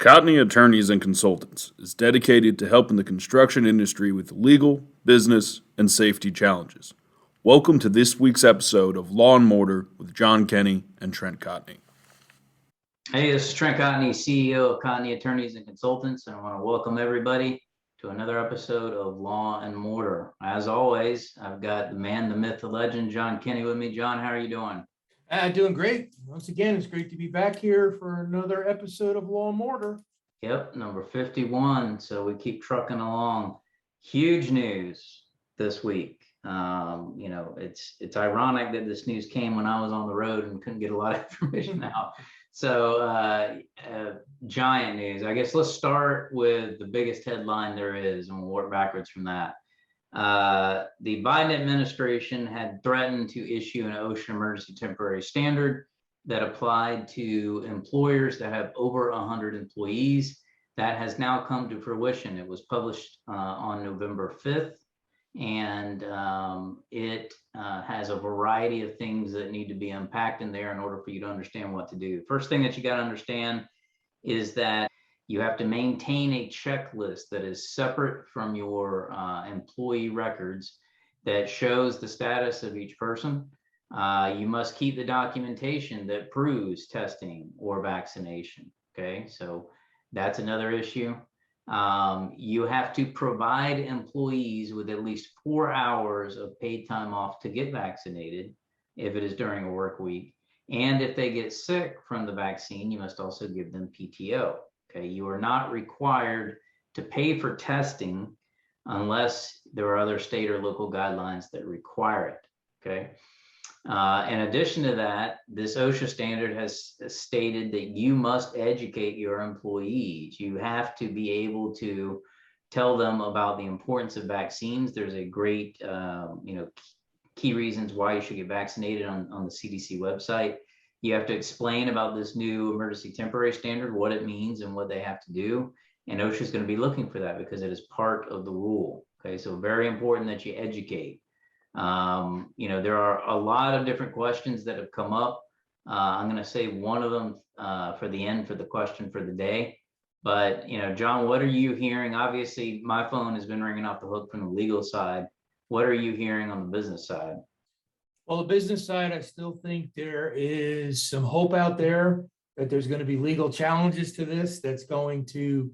Cotney Attorneys and Consultants is dedicated to helping the construction industry with legal, business, and safety challenges. Welcome to this week's episode of Law Mortar with John Kenny and Trent Cotney. Hey, this is Trent Cotney, CEO of Cotney Attorneys and Consultants, and I want to welcome everybody to another episode of Law & Mortar. As always, I've got the man, the myth, the legend, John Kenny with me. John, how are you doing? Doing great. Once again, it's great to be back here for another episode of Law Mortar. Yep, number 51. So we keep trucking along. Huge news this week. It's ironic that this news came when I was on the road and couldn't get a lot of information out. So giant news. I guess let's start with the biggest headline there is, and we'll work backwards from that. The Biden administration had threatened to issue an OSHA emergency temporary standard that applied to employers that have over 100 employees. That has now come to fruition. It was published on November 5th, and it has a variety of things that need to be unpacked in there in order for you to understand what to do. First thing that you got to understand is that you have to maintain a checklist that is separate from your employee records that shows the status of each person. You must keep the documentation that proves testing or vaccination. Okay, so that's another issue. You have to provide employees with at least 4 hours of paid time off to get vaccinated if it is during a work week. And if they get sick from the vaccine, you must also give them PTO. Okay, you are not required to pay for testing unless there are other state or local guidelines that require it. Okay. In addition to that, this OSHA standard has stated that you must educate your employees. You have to be able to tell them about the importance of vaccines. There's a great, key reasons why you should get vaccinated on the CDC website. You have to explain about this new emergency temporary standard, what it means and what they have to do. And OSHA is going to be looking for that because it is part of the rule. Okay, so very important that you educate. There are a lot of different questions that have come up. I'm going to say one of them for the end for the question for the day. But, John, what are you hearing? Obviously, my phone has been ringing off the hook from the legal side. What are you hearing on the business side? Well, the business side, I still think there is some hope out there that there's going to be legal challenges to this that's going to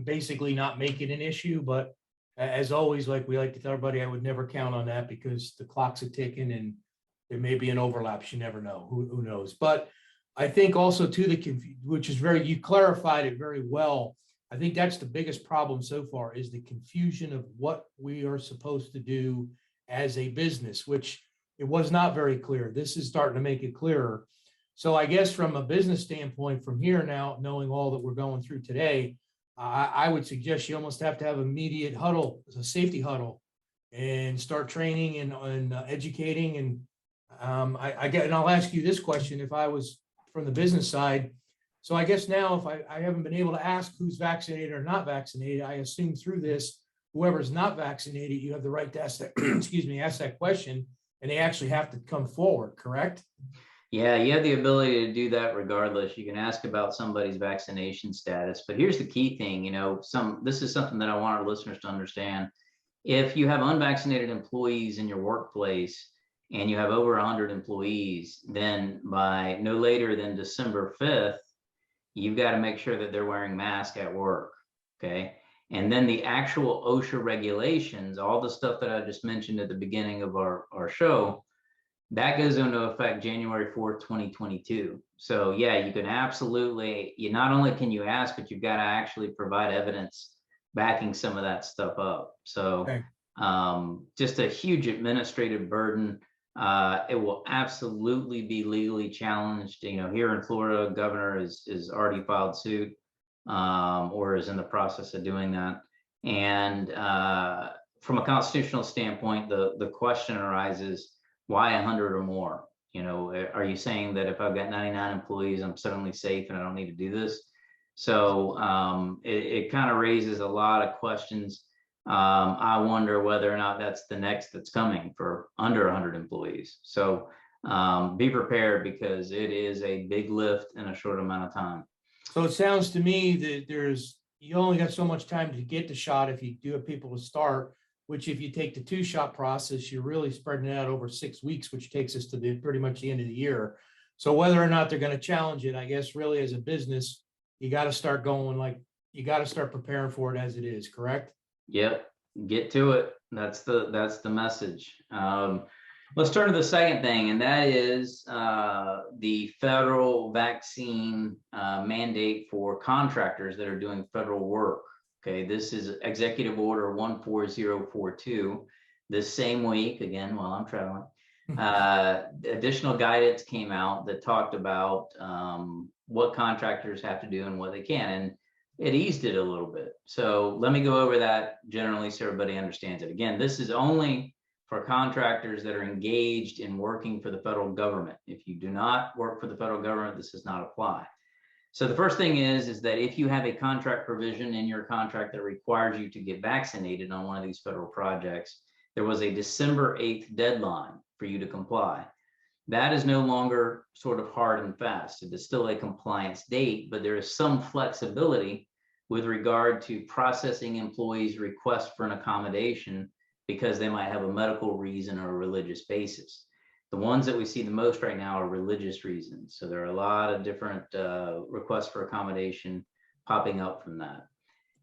basically not make it an issue. But as always, like we like to tell everybody, I would never count on that because the clock's a ticking and there may be an overlap. You never know. Who knows? But I think also to which is you clarified it very well. I think that's the biggest problem so far is the confusion of what we are supposed to do as a business, which it was not very clear. This is starting to make it clearer. So I guess from a business standpoint, from here now, knowing all that we're going through today, I would suggest you almost have to have immediate huddle, a safety huddle, and start training and educating. And and I'll ask you this question: if I was from the business side, so I guess now if I haven't been able to ask who's vaccinated or not vaccinated, I assume through this, whoever's not vaccinated, you have the right to ask that, ask that question, and they actually have to come forward, correct? Yeah, you have the ability to do that regardless. You can ask about somebody's vaccination status, but here's the key thing, this is something that I want our listeners to understand. If you have unvaccinated employees in your workplace and you have over 100 employees, then by no later than December 5th, you've got to make sure that they're wearing masks at work, okay? And then the actual OSHA regulations, all the stuff that I just mentioned at the beginning of our show, that goes into effect January 4th, 2022. So yeah, you can absolutely, not only can you ask, but you've got to actually provide evidence backing some of that stuff up. So okay. Just a huge administrative burden. It will absolutely be legally challenged. Here in Florida, governor is already filed suit or is in the process of doing that. And from a constitutional standpoint, the question arises, why 100 or more? Are you saying that if I've got 99 employees, I'm suddenly safe and I don't need to do this? So it kind of raises a lot of questions. I wonder whether or not that's the next that's coming for under 100 employees. So be prepared because it is a big lift in a short amount of time. So it sounds to me that you only got so much time to get the shot if you do have people to start, which if you take the 2-shot process, you're really spreading it out over 6 weeks, which takes us to pretty much the end of the year. So whether or not they're going to challenge it, I guess really as a business, you got to start you got to start preparing for it as it is, correct? Yep, get to it. That's the message. Let's turn to the second thing, and that is the federal vaccine mandate for contractors that are doing federal work. Okay, this is Executive Order 14042. This same week, again, while I'm traveling, additional guidance came out that talked about what contractors have to do and what they can, and it eased it a little bit. So let me go over that generally so everybody understands it. Again, this is only for contractors that are engaged in working for the federal government. If you do not work for the federal government, this does not apply. So the first thing is that if you have a contract provision in your contract that requires you to get vaccinated on one of these federal projects, there was a December 8th deadline for you to comply. That is no longer sort of hard and fast. It is still a compliance date, but there is some flexibility with regard to processing employees' requests for an accommodation because they might have a medical reason or a religious basis. The ones that we see the most right now are religious reasons. So there are a lot of different requests for accommodation popping up from that.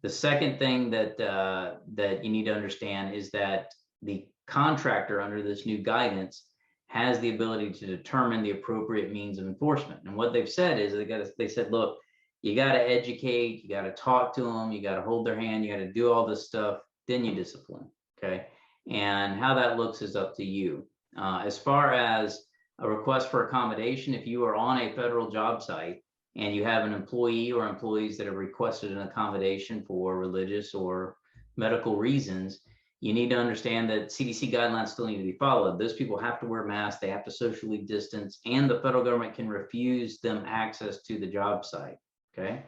The second thing that you need to understand is that the contractor under this new guidance has the ability to determine the appropriate means of enforcement. And what they've said is they said, look, you got to educate, you got to talk to them, you got to hold their hand, you got to do all this stuff, then you discipline. Okay. And how that looks is up to you. As far as a request for accommodation, if you are on a federal job site and you have an employee or employees that have requested an accommodation for religious or medical reasons, you need to understand that CDC guidelines still need to be followed. Those people have to wear masks, they have to socially distance, and the federal government can refuse them access to the job site, okay?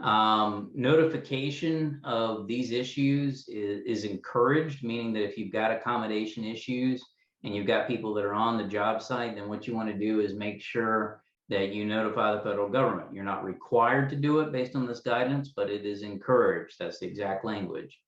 Notification of these issues is encouraged, meaning that if you've got accommodation issues and you've got people that are on the job site, then what you want to do is make sure that you notify the federal government. You're not required to do it based on this guidance, but it is encouraged. That's the exact language.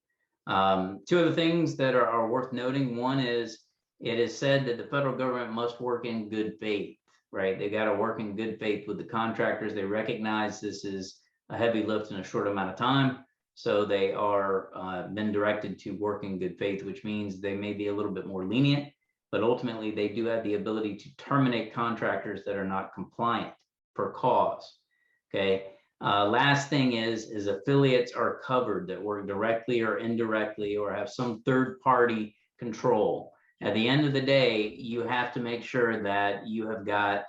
Two other things that are worth noting. One is it is said that the federal government must work in good faith, right? They got to work in good faith with the contractors. They recognize this is a heavy lift in a short amount of time. So they are been directed to work in good faith, which means they may be a little bit more lenient, but ultimately they do have the ability to terminate contractors that are not compliant for cause, okay? Last thing is affiliates are covered that work directly or indirectly or have some third party control. At the end of the day, you have to make sure that you have got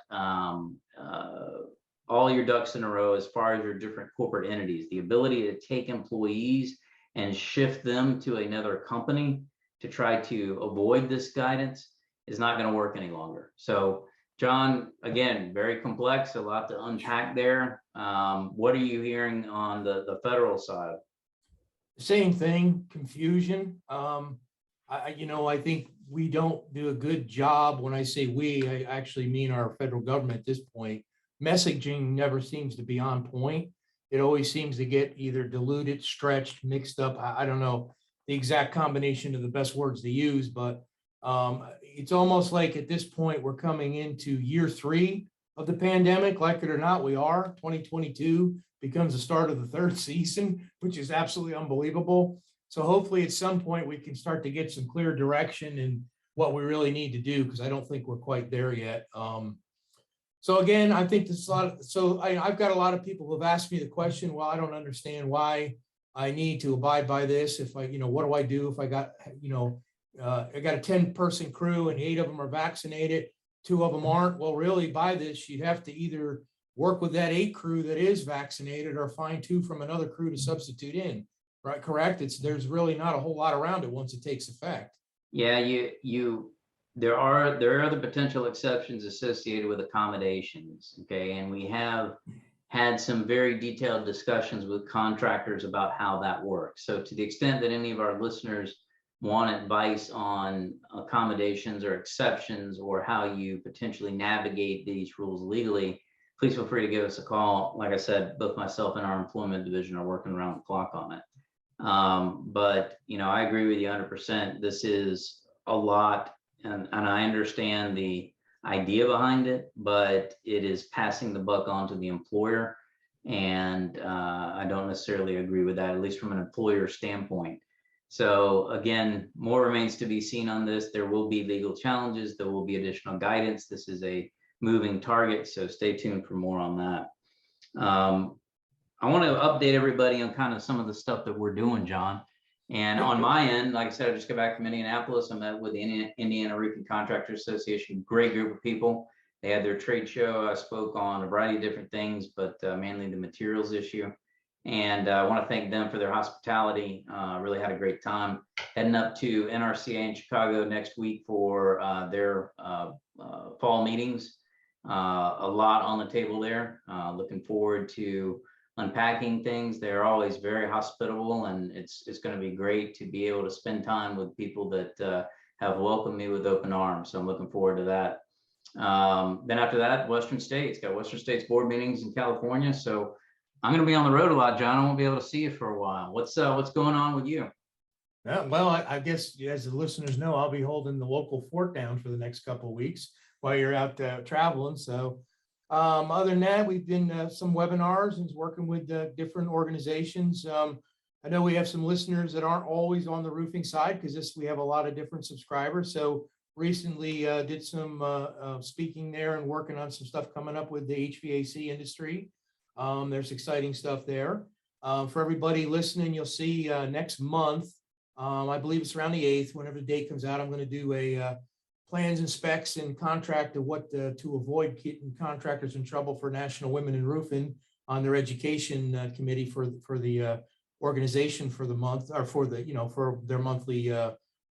all your ducks in a row as far as your different corporate entities. The ability to take employees and shift them to another company to try to avoid this guidance is not going to work any longer. So John, again, very complex, a lot to unpack there. What are you hearing on the federal side? Same thing, confusion. I think we don't do a good job. When I say we, I actually mean our federal government at this point. Messaging never seems to be on point. It always seems to get either diluted, stretched, mixed up. I don't know the exact combination of the best words to use, but it's almost like at this point we're coming into year 3 of the pandemic. Like it or not, we are. 2022 becomes the start of the 3rd season, which is absolutely unbelievable. So hopefully at some point we can start to get some clear direction in what we really need to do, because I don't think we're quite there yet. So again, I think this is a lot of, I've got a lot of people who have asked me the question, well, I don't understand why I need to abide by this. If I, what do I do if I got, I got a 10-person crew and 8 of them are vaccinated, 2 of them aren't? Well, really by this, you'd have to either work with that 8 crew that is vaccinated or find 2 from another crew to substitute in, right? Correct? There's really not a whole lot around it once it takes effect. Yeah, there are the potential exceptions associated with accommodations, okay? And we have had some very detailed discussions with contractors about how that works. So to the extent that any of our listeners want advice on accommodations or exceptions or how you potentially navigate these rules legally, please feel free to give us a call. Like I said, both myself and our employment division are working around the clock on it. But I agree with you 100%. This is a lot, and I understand the idea behind it, but it is passing the buck on to the employer. And I don't necessarily agree with that, at least from an employer standpoint. So again, more remains to be seen on this. There will be legal challenges. There will be additional guidance. This is a moving target, so stay tuned for more on that. I want to update everybody on kind of some of the stuff that we're doing, John. And on my end, like I said, I just got back from Indianapolis. I met with the Indiana Roofing Contractors Association, great group of people. They had their trade show. I spoke on a variety of different things, but mainly the materials issue. And I want to thank them for their hospitality. Really had a great time. Heading up to NRCA in Chicago next week for their fall meetings. A lot on the table there. Looking forward to unpacking things. They're always very hospitable, and it's going to be great to be able to spend time with people that have welcomed me with open arms. So I'm looking forward to that. Then after that, Western States, got Western States board meetings in California. So I'm going to be on the road a lot, John. I won't be able to see you for a while. What's going on with you? Well, I guess as the listeners know, I'll be holding the local fort down for the next couple of weeks while you're out traveling. So other than that, we've been some webinars and working with different organizations. I know we have some listeners that aren't always on the roofing side because we have a lot of different subscribers. So recently did some speaking there and working on some stuff coming up with the HVAC industry. There's exciting stuff there. For everybody listening, you'll see next month, I believe it's around the 8th, whenever the date comes out, I'm going to do a plans and specs and contract of what to avoid getting contractors in trouble for National Women in Roofing on their education committee for the organization for the month, or for the for their monthly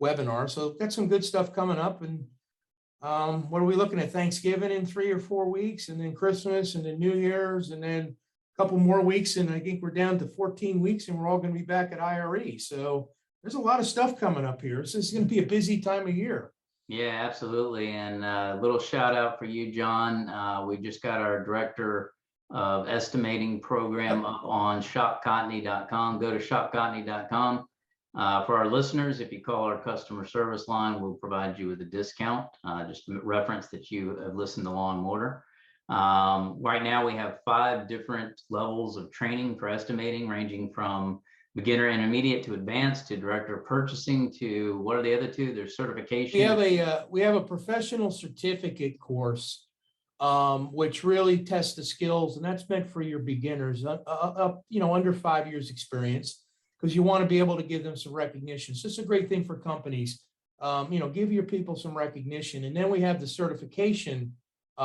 webinar. So got some good stuff coming up. And what are we looking at? Thanksgiving in 3 or 4 weeks, and then Christmas, and then New Year's, and then a couple more weeks, and I think we're down to 14 weeks, and we're all going to be back at IRE. So there's a lot of stuff coming up here. This is going to be a busy time of year. Yeah, absolutely. And a little shout out for you, John. We just got our director of estimating program up on shopcotney.com. Go to shopcotney.com. For our listeners, if you call our customer service line, we'll provide you with a discount. Just to reference that you have listened to Law Mortar. Right now, we have 5 different levels of training for estimating, ranging from beginner, intermediate to advanced to director of purchasing to what are the other 2? There's certification. We have a professional certificate course, which really tests the skills, and that's meant for your beginners up under 5 years experience, because you want to be able to give them some recognition. So it's a great thing for companies. Give your people some recognition. And then we have the certification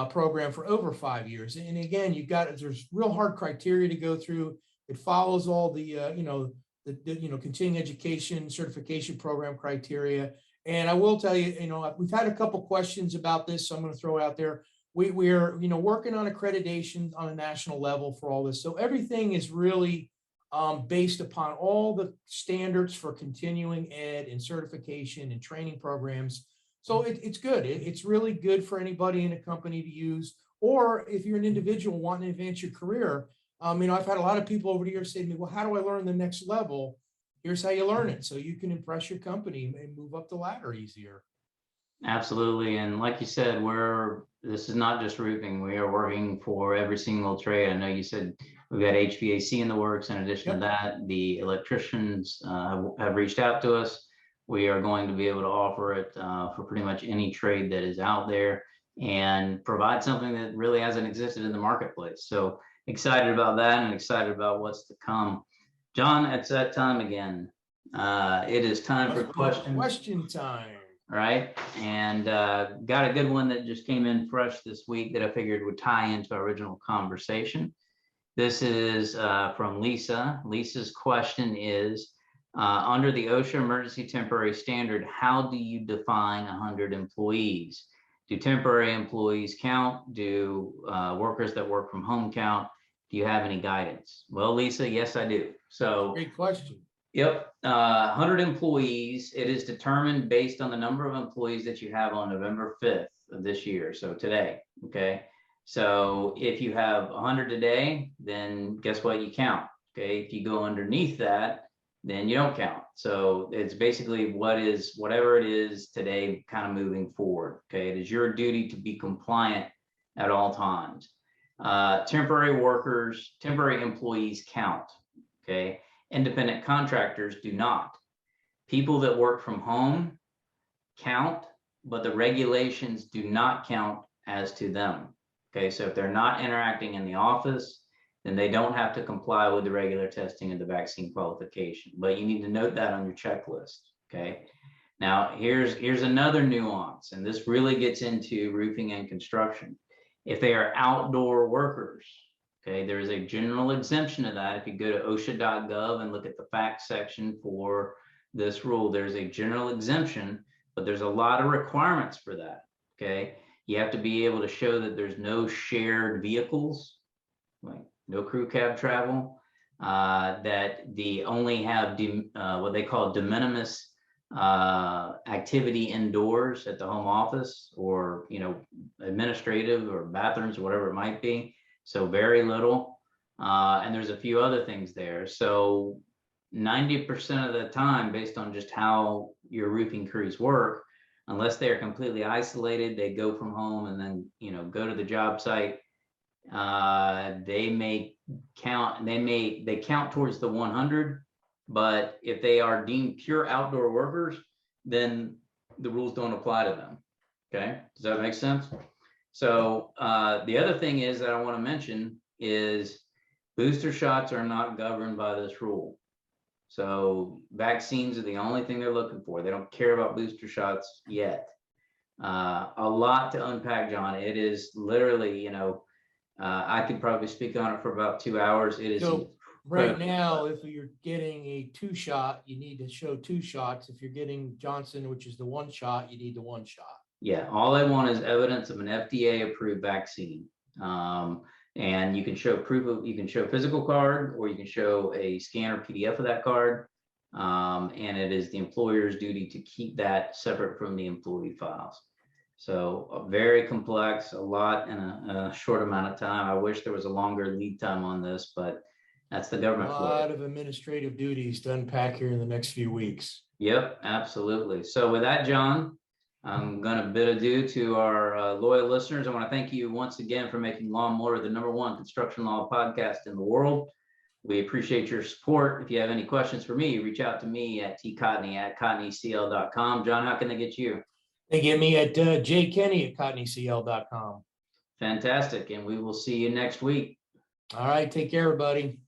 program for over 5 years. And again, there's real hard criteria to go through. It follows all the continuing education certification program criteria. And I will tell you, we've had a couple questions about this, so I'm going to throw it out there. We're working on accreditation on a national level for all this. So everything is really based upon all the standards for continuing ed and certification and training programs. So it's good. It's really good for anybody in a company to use, or if you're an individual wanting to advance your career. I've had a lot of people over the years say to me, well, how do I learn the next level? Here's how you learn it, so you can impress your company and move up the ladder easier. Absolutely. And like you said, this is not just roofing. We are working for every single trade. I know you said we've got HVAC in the works. In addition to that, the electricians have reached out to us. We are going to be able to offer it for pretty much any trade that is out there and provide something that really hasn't existed in the marketplace. So excited about that and excited about what's to come. John, it's that time again. It is time for questions. Question time. Right. And got a good one that just came in fresh this week that I figured would tie into our original conversation. This is from Lisa. Lisa's question is, under the OSHA emergency temporary standard, how do you define 100 employees? Do temporary employees count? Do workers that work from home count? Do you have any guidance? Well, Lisa, yes, I do. So great question. Yep. 100 employees. It is determined based on the number of employees that you have on November 5th of this year. So today, okay. So if you have 100 today, then guess what? You count. Okay. If you go underneath that, then you don't count. So it's basically whatever it is today, kind of moving forward. Okay. It is your duty to be compliant at all times. Temporary workers, temporary employees count. Okay. Independent contractors do not. People that work from home count, but the regulations do not count as to them. Okay, so if they're not interacting in the office, then they don't have to comply with the regular testing and the vaccine qualification. But you need to note that on your checklist. Okay. Now here's another nuance, and this really gets into roofing and construction. If they are outdoor workers, okay, there is a general exemption of that. If you go to OSHA.gov and look at the facts section for this rule, there's a general exemption, but there's a lot of requirements for that. Okay. You have to be able to show that there's no shared vehicles, like no crew cab travel, that they only have what they call de minimis activity indoors at the home office, or administrative or bathrooms or whatever it might be. So very little, and there's a few other things there. So 90% of the time, based on just how your roofing crews work, unless they are completely isolated, they go from home and then go to the job site. They may count. They count towards the 100, but if they are deemed pure outdoor workers, then the rules don't apply to them. Okay, does that make sense? So the other thing is that I want to mention is booster shots are not governed by this rule. So vaccines are the only thing they're looking for. They don't care about booster shots yet. A lot to unpack, John. It is literally, I could probably speak on it for about 2 hours. It is So right now, if you're getting a 2-shot, you need to show 2 shots. If you're getting Johnson, which is the 1 shot, you need the 1 shot. Yeah, all I want is evidence of an FDA approved vaccine. And you can show you can show a physical card, or you can show a scan or PDF of that card. And it is the employer's duty to keep that separate from the employee files. So very complex, a lot in a short amount of time. I wish there was a longer lead time on this, but that's the government. A lot of administrative duties to unpack here in the next few weeks. Yep, absolutely. So with that, John, I'm going to bid adieu to our loyal listeners. I want to thank you once again for making Law Mortar the #1 construction law podcast in the world. We appreciate your support. If you have any questions for me, reach out to me at tcotney@cotneycl.com. John, how can they get you? They get me at jkenny@cotneycl.com. Fantastic. And we will see you next week. All right. Take care, everybody.